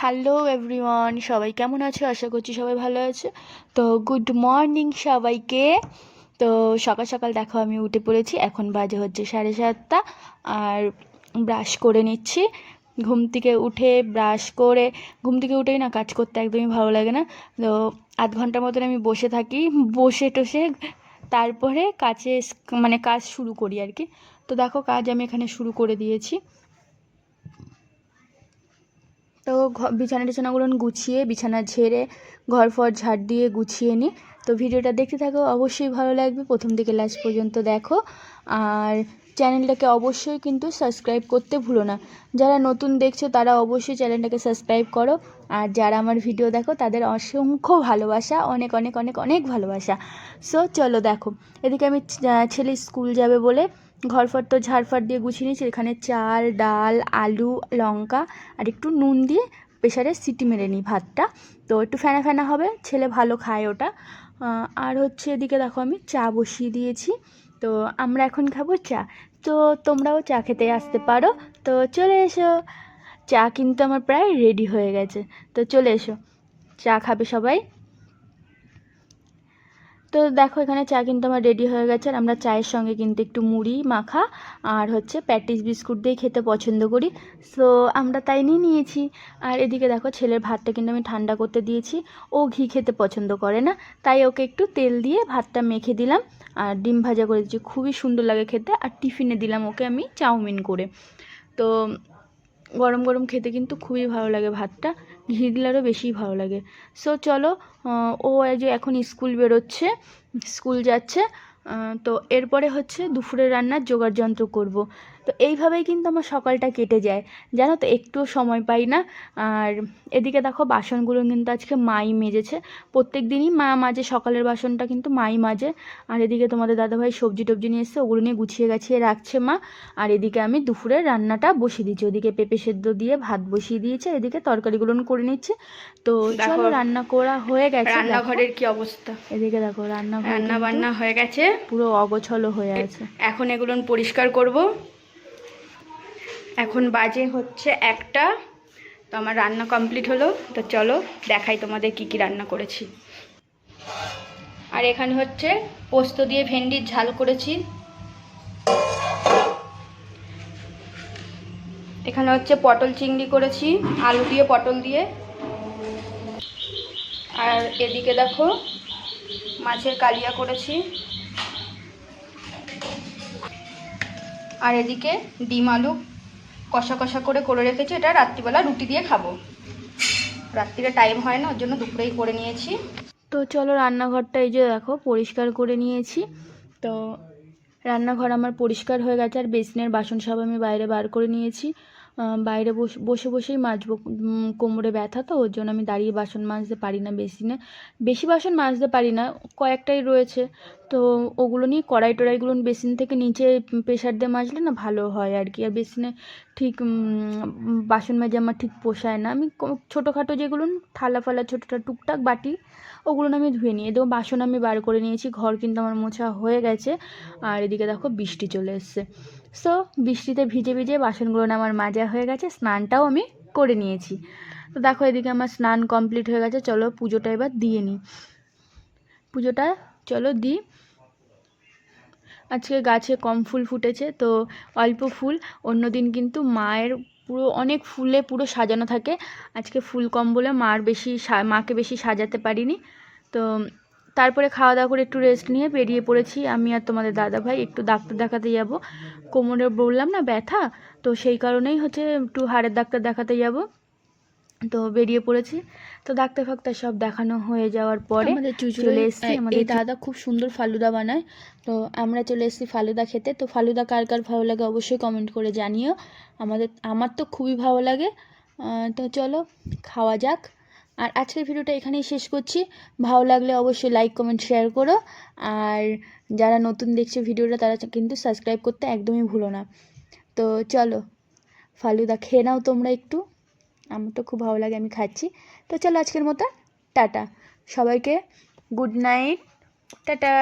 Hello everyone, সবাই কেমন আছো? আশা করছি সবাই ভালো আছে। তো গুড মর্নিং সবাইকে। তো সকাল সকাল দেখো আমি উঠে পড়েছি, এখন বাজে হচ্ছে 7:30 আর ব্রাশ করে নিচ্ছি। ঘুম থেকে উঠেই না কাজ করতে একদমই ভালো লাগে না। তো আধ ঘন্টার মতন আমি বসে থাকি, বসে টসে তারপরে কাজ শুরু করি আর কি। তো দেখো কাজ আমি এখানে শুরু করে দিয়েছি। তো বিছানাগুলো গুছিয়ে, বিছানা ঝেড়ে, ঘর ফর ঝাড় দিয়ে গুছিয়ে নিই। তো ভিডিওটা দেখতে থাকো, অবশ্যই ভালো লাগবে, প্রথম থেকে লাস্ট পর্যন্ত দেখো। আর চ্যানেলটাকে অবশ্যই কিন্তু সাবস্ক্রাইব করতে ভুলো না। যারা নতুন দেখছো তারা অবশ্যই চ্যানেলটাকে সাবস্ক্রাইব করো। আর যারা আমার ভিডিও দেখো তাদের অসংখ্য ভালোবাসা, অনেক অনেক অনেক অনেক ভালোবাসা। সো চলো দেখো, এদিকে আমি ছেলে স্কুল যাবে বলে ঘরফর তো ঝাড়ফাড় দিয়ে গুছিয়ে নিয়েছি। এখানে চাল, ডাল, আলু, লঙ্কা আর একটু নুন দিয়ে প্রেশারে সিটি মেরে নিই ভাতটা। তো একটু ফেনা ফেনা হবে, ছেলে ভালো খায় ওটা। আর হচ্ছে এদিকে দেখো আমি চা বসিয়ে দিয়েছি। তো আমরা এখন খাবো চা। তো তোমরাও চা খেতে আসতে পারো, তো চলে এসো। চা কিন্তু আমার প্রায় রেডি হয়ে গেছে, তো চলে এসো, চা খাবে সবাই। তো দেখো এখানে চা কিন্তু আমার রেডি হয়ে গেছে। আর আমরা চায়ের সঙ্গে কিন্তু একটু মুড়ি মাখা আর হচ্ছে প্যাটিস বিস্কুট দিয়ে খেতে পছন্দ করি। সো আমরা তাই নিয়ে নিয়েছি। আর এদিকে দেখো ছেলের ভাতটা কিন্তু আমি ঠান্ডা করতে দিয়েছি। ও ঘি খেতে পছন্দ করে না, তাই ওকে একটু তেল দিয়ে ভাতটা মেখে দিলাম আর ডিম ভাজা করে দিচ্ছি, খুবই সুন্দর লাগে খেতে। আর টিফিনে দিলাম ওকে আমি চাউমিন করে। তো গরম গরম খেতে কিন্তু খুবই ভালো লাগে ভাতটা, ঘি দিলে আরও বেশিই ভালো লাগে। সো চলো, ও এই যে এখন স্কুল বেরোচ্ছে, স্কুল যাচ্ছে। তো এরপরে হচ্ছে দুপুরের রান্নার জোগাড় যন্ত্র করব। তো এইভাবেই কিন্তু আমার সকালটা কেটে যায়, জানো তো, একটুও সময় পাই না। আর এদিকে দেখো বাসনগুলো কিন্তু আজকে মাই মেজেছে। প্রত্যেক দিনই মা মাজে, সকালের বাসনটা কিন্তু মাই মাজে। আর এদিকে তোমাদের দাদাভাই সবজি টবজি নিয়ে এসছে, ওগুলো নিয়ে গুছিয়ে গাছিয়ে রাখছে মা। আর এদিকে আমি দুপুরের রান্নাটা বসিয়ে দিচ্ছি, ওদিকে পেঁপে সেদ্ধ দিয়ে ভাত বসিয়ে দিয়েছে, এদিকে তরকারিগুলো করে নিচ্ছে। তো চলো, রান্না করা হয়ে গেছে। রান্নাঘরের কি অবস্থা, এদিকে দেখো রান্নাঘর রান্না বান্না হয়ে গেছে, পুরো অগোছালো হয়ে আছে। এখন এগুলো পরিষ্কার করব। এখন বাজে হচ্ছে 1টা। তো আমার রান্না কমপ্লিট হলো। তো চলো দেখাই তোমাদের কি কি রান্না করেছি। আর এখানে হচ্ছে পোস্ত দিয়ে ভেন্ডির ঝাল করেছি। এখানে হচ্ছে পটল চিংড়ি করেছি, আলু দিয়ে পটল দিয়ে। আর এদিকে দেখো মাছের কালিয়া করেছি। আর এদিকে ডিম আলু কষা কষা করে রেখেছি, এটা রাত্রিবেলা রুটি দিয়ে খাবো। রাত্রিরে টাইম হয় না, ওর জন্য দুপুরেই করে নিয়েছি। তো চলো রান্নাঘরটা এই যে দেখো পরিষ্কার করে নিয়েছি। তো রান্নাঘর আমার পরিষ্কার হয়ে গেছে। আর বেসিনের বাসন সব আমি বাইরে বার করে নিয়েছি। বাইরে বসেই মাজবো, কোমরে ব্যথা, তো ওর জন্য আমি দাঁড়িয়ে বাসন মাজতে পারি না বেসিনে, বেশি বাসন মাজতে পারি না, কয়েকটাই রয়েছে। তো ওগুলো নিয়ে কড়াই টড়াইগুলো বেসিন থেকে নিচে প্রেশার দিয়ে মাজলে না ভালো হয় আর কি। আর বেসিনে ঠিক বাসন মাজে আমার ঠিক পোষায় না। আমি ছোটোখাটো যেগুলো থালা ফালা ছোটোটা টুকটাক বাটি, ওগুলো আমি ধুয়ে নিই। দেখো বাসন আমি বার করে নিয়েছি, ঘর কিন্তু আমার মোছা হয়ে গেছে। আর এদিকে দেখো বৃষ্টি চলে এসছে। সো বৃষ্টিতে ভিজে ভিজে বাসনগুলো আমার মাজা হয়ে গেছে, স্নানটাও আমি করে নিয়েছি। তো দেখো এদিকে আমার স্নান কমপ্লিট হয়ে গেছে। চলো পুজোটা এবার দিয়ে নিই। পুজোটা চলো দিই। আজকে গাছে কম ফুল ফুটেছে, তো অল্প ফুল। অন্যদিন কিন্তু মায়ের পুরো অনেক ফুলে পুরো সাজানো থাকে। আজকে ফুল কম বলে মাকে বেশি সাজাতে পারিনি। তো তারপরে খাওয়া দাওয়া করে একটু রেস্ট নিয়ে বেরিয়ে পড়েছি আমি আর তোমাদের দাদাভাই একটু ডাক্তার দেখাতে যাব। কোমরে বললাম না ব্যথা, তো সেই কারণেই হচ্ছে একটু হাড়ের ডাক্তার দেখাতে যাব। তো বেরিয়ে পড়েছি। তো ডাক্তার ফাক্তার সব দেখানো হয়ে যাওয়ার পরে আমাদের চলে এসেছি। আমাদের দাদা খুব সুন্দর ফালুদা বানায়, তো আমরা চলে এসেছি ফালুদা খেতে। তো ফালুদা কার কার ভালো লাগে অবশ্যই কমেন্ট করে জানিও। আমার তো খুবই ভালো লাগে। তো চলো খাওয়া যাক। আর আজকের ভিডিওটা এখানেই শেষ করছি। ভালো লাগলে অবশ্যই লাইক কমেন্ট শেয়ার করো। আর যারা নতুন দেখছো ভিডিওটা তারা কিন্তু সাবস্ক্রাইব করতে একদমই ভুলো না। তো চলো ফালুদা খেয়ে নাও তোমরা একটু, আমার তো খুব ভালো লাগে, আমি খাচ্ছি। তো চলো আজকের মতো টাটা সবাইকে, গুড নাইট, টাটা।